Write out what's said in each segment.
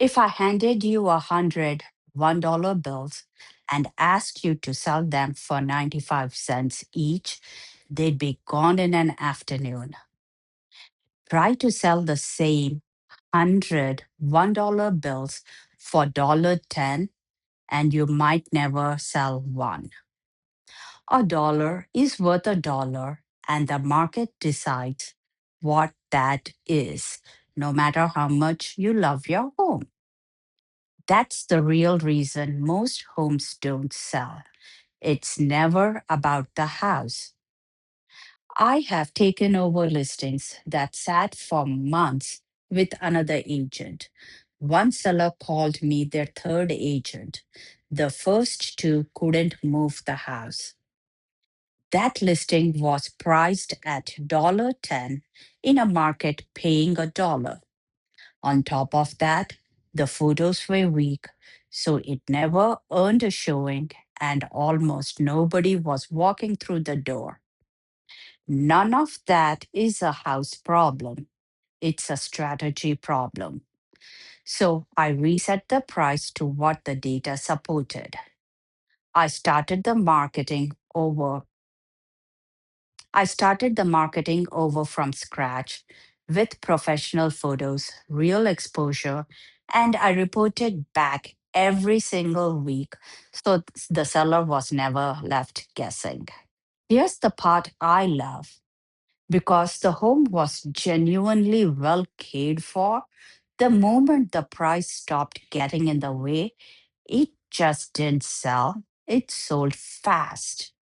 If I handed you 100 $1 bills and asked you to sell them for 95 cents each, they'd be gone in an afternoon. Try to sell the same 100 $1 bills for $10 and you might never sell one. A dollar is worth a dollar, and the market decides what that is, no matter how much you love your home. That's the real reason most homes don't sell. It's never about the house. I have taken over listings that sat for months with another agent. One seller called me their third agent. The first two couldn't move the house. That listing was priced at $10 in a market paying a dollar. On top of that, the photos were weak, so it never earned a showing, and almost nobody was walking through the door. None of that is a house problem, it's a strategy problem. So I reset the price to what the data supported. I started the marketing over I started the marketing over from scratch with professional photos, real exposure, and I reported back every single week so the seller was never left guessing. Here's the part I love. Because the home was genuinely well cared for, the moment the price stopped getting in the way, it just didn't sell. It sold fast.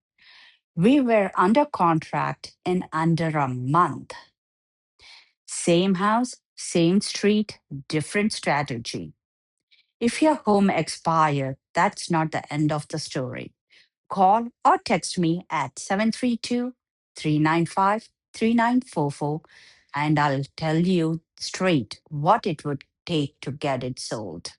We were under contract in under a month. Same house, same street, different strategy. If your home expired, that's not the end of the story. Call or text me at 732-395-3944, and I'll tell you straight what it would take to get it sold.